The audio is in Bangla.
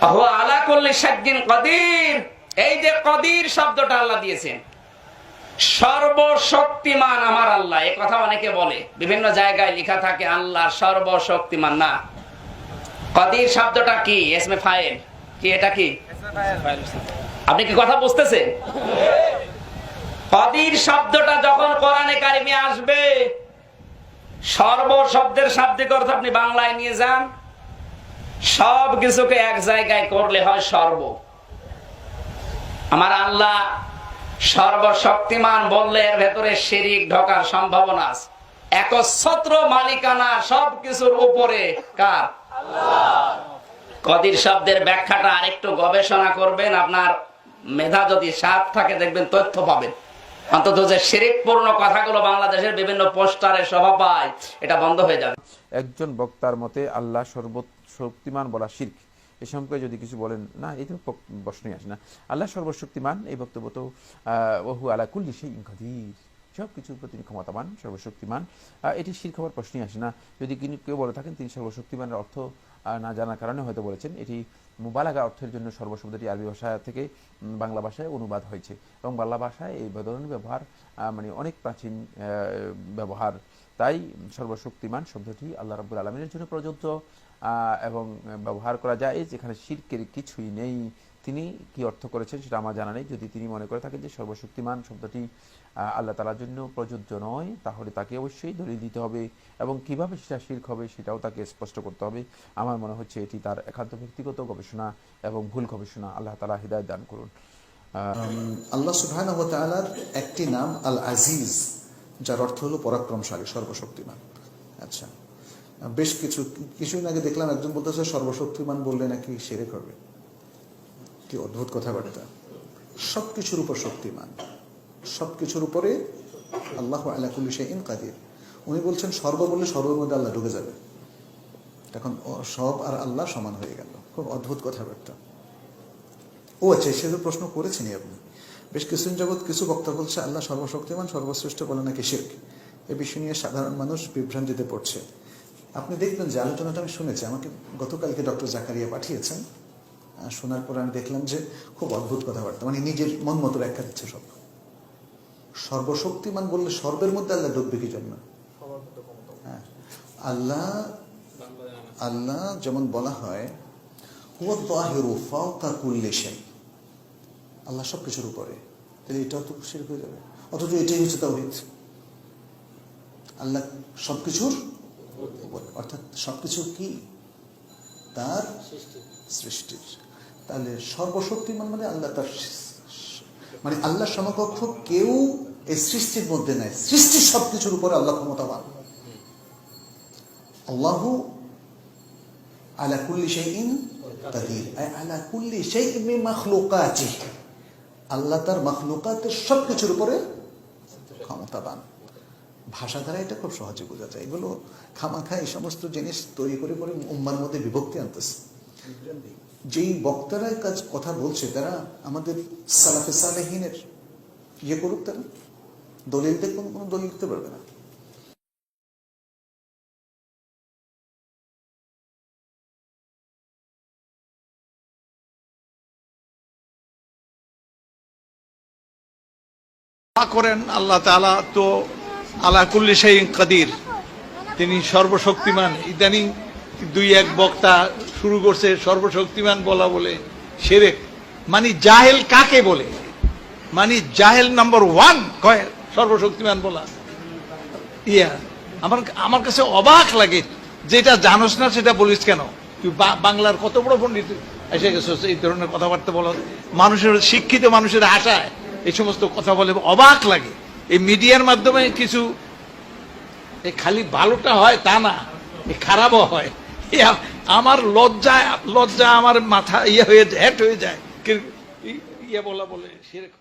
হুয়া আলা কুল্লি শাইইন কাদির, এই যে কাদির শব্দটা আল্লাহ দিয়েছেন, সর্বশক্তিমান আমার আল্লাহ। এই কথা অনেকে বলে, বিভিন্ন জায়গায় লেখা থাকে আল্লাহ সর্বশক্তিমান। না, কাদির শব্দটা কি? ইসমে ফাইল কি? এটা কি? আপনি কি কথা বুঝতেছেন? কাদির শব্দটা যখন কোরআনে কারিমে আসবে, সর্ব শব্দের শাব্দিক অর্থ আপনি বাংলায় নিয়ে যান, সব কিছুকে এক জায়গায় করলে হয় সর্ব। আমার আল্লাহ সর্বশক্তিমান বললে এর ভেতরে শিরিক ঢোকার সম্ভাবনা আছে। একচ্ছত্র মালিকানা সবকিছুর উপরে কার? আল্লাহ। কদির শব্দের ব্যাখ্যাটা আরেকটু গবেষণা করবেন, আপনার মেধা যদি সাপ থাকে দেখবেন তথ্য পাবেন। অন্তত যে শিরিকপূর্ণ কথাগুলো বাংলাদেশের বিভিন্ন পোস্টারে শোভা পায়, এটা বন্ধ হয়ে যাবে। একজন বক্তার মতে আল্লাহ সর্বশক্তিমান বলা শিরক। এ সম্পর্কে যদি কিছু বলেন, না এই তো প্রশ্নই আসে না। আল্লাহ সর্বশক্তিমান, এই বক্তব্য তো ওহু আলা কুল্লি শাইইন কাদির, সব কিছুর প্রতি তিনি ক্ষমতাবান, সর্বশক্তিমান, এটি শিরক হওয়ার প্রশ্নই আসে না। যদি কেউ বলে থাকেন তিনি সর্বশক্তিমানের অর্থ না জানার কারণে হয়তো বলেছেন, এটি মুবালাগা অর্থের জন্য সর্বশব্দটি আরবি ভাষা থেকে বাংলা ভাষায় অনুবাদ হয়েছে এবং বাংলা ভাষায় এই ধরনের ব্যবহার মানে অনেক প্রাচীন ব্যবহার। তাই সর্বশক্তিমান শব্দটি আল্লাহ রাব্বুল আলামিনের জন্য প্রযোজ্য এবং ব্যবহার করা যায়, যেখানে শিরকের কিছুই নেই। তিনি কি অর্থ করেছেন সেটা আমার জানা নেই। যদি তিনি মনে করে থাকেন যে সর্বশক্তিমান শব্দটি আল্লাহ তাআলার জন্য প্রযোজ্য নয়, তাহলে তাকে অবশ্যই দলিল দিতে হবে এবং কিভাবে সেটা শিরক হবে সেটাও তাকে স্পষ্ট করতে হবে। আমার মনে হচ্ছে এটি তার একান্ত ব্যক্তিগত গবেষণা এবং ভুল গবেষণা। আল্লাহ তাআলা হিদায়াত দান করুন। আল্লাহ সুবহানাহু ওয়া তাআলার একটি নাম আল আজিজ, যার অর্থ হলো পরাক্রমশালী, সর্বশক্তিমান। আচ্ছা, বেশ কিছুদিন আগে দেখলাম একজন বলতেছে সর্বশক্তিমান বললে নাকি শিরক হবে। কি অদ্ভুত কথাবার্তা! সবকিছুর উপর শক্তিমান, সবকিছুর উপরে আল্লাহু আলা কুল্লি শাইইন কাদির। উনি বলছেন সর্ব বললে সর্বের মধ্যে আল্লাহ ঢুকে যাবে, তখন সব আর আল্লাহ সমান হয়ে গেল। খুব অদ্ভুত কথাবার্তা। ও আচ্ছা, সে তো প্রশ্ন করেছেনই আপনি। বেশ কিছুদিন যাবৎ কিছু বক্তা বলছে আল্লাহ সর্বশক্তিমান, সর্বশ্রেষ্ঠ বলে নাকি শিরক। এ বিষয় নিয়ে সাধারণ মানুষ বিভ্রান্তিতে পড়ছে। আপনি দেখবেন যে আলোচনাটা আমি শুনেছি, আমাকে গতকালকে ডক্টর জাকারিয়া পাঠিয়েছেন। শোনার পর আমি দেখলাম যে খুব অদ্ভুত কথাবার্তা, মানে নিজের মন মতো ব্যাখ্যা দিচ্ছে সব। সর্বশক্তিমান বললে সর্বের মধ্যে আল্লাহ ঢুকবে কি জন্য? হ্যাঁ, আল্লাহ আল্লাহ যেমন বলা হয় হুয়া যাহিরু ফাওকা কুল্লি শাই, আল্লাহ সবকিছুর উপরে, তাহলে এটাও তো শিরক হয়ে যাবে। অথচ এটাই হচ্ছে তাওহীদ। আল্লাহ সবকিছুর উপরে, অর্থাৎ সবকিছু কি? তার সৃষ্টির। তাহলে সর্বশক্তিমান মানে আল্লাহ, তার মানে আল্লাহর সমকক্ষ কেউ এই সৃষ্টির মধ্যে নাই। সৃষ্টির সবকিছুর উপরে আল্লাহ ক্ষমতাবান। আল্লাহু আলা কুল্লি শাইইন কাদির, আলা কুল্লি শাইইন মিন মাখলুকাতিহি, আল্লাহ তার মাখলুকাতের সবকিছুর উপরে ক্ষমতাবান। ভাষা দ্বারা এটা খুব সহজে বোঝা যায়। এগুলো খামাখা এই সমস্ত জিনিস তৈরি করে করে উম্মার মধ্যে বিভক্তি আনতেছে। যেই বক্তারা কাজ কথা বলছে তারা আমাদের সালাফে সালেহিনের ইয়ে করুক, তারা দলিল দিয়ে কোনো দলিল দিতে পারবে না। করেন আল্লাহ তাআলা তো আলা কুল্লি শাইইন কাদির, তিনি সর্বশক্তিমান। ইদানিং দুই এক বক্তা শুরু করছে সর্বশক্তিমান বলা বলে শিরক। মানে জাহেল কাকে বলে? মানে জাহেল নাম্বার 1 কয় সর্বশক্তিমান বলা। আমার কাছে অবাক লাগে, যেটা জানোস না সেটা বলিস কেন? তুই বাংলার কত বড় পণ্ডিত এসে গেছিস এই ধরনের কথাবার্তা বলা। মানুষের, শিক্ষিত মানুষের আশায় এই সমস্ত কথা বলে অবাক লাগে। এই মিডিয়ার মাধ্যমে কিছু খালি ভালোটা হয় তা না, খারাপও হয়। আমার লজ্জা আমার মাথা ইয়ে হয়ে যায়, হ্যাট হয়ে যায়, ইয়ে বলা বলে শিরক।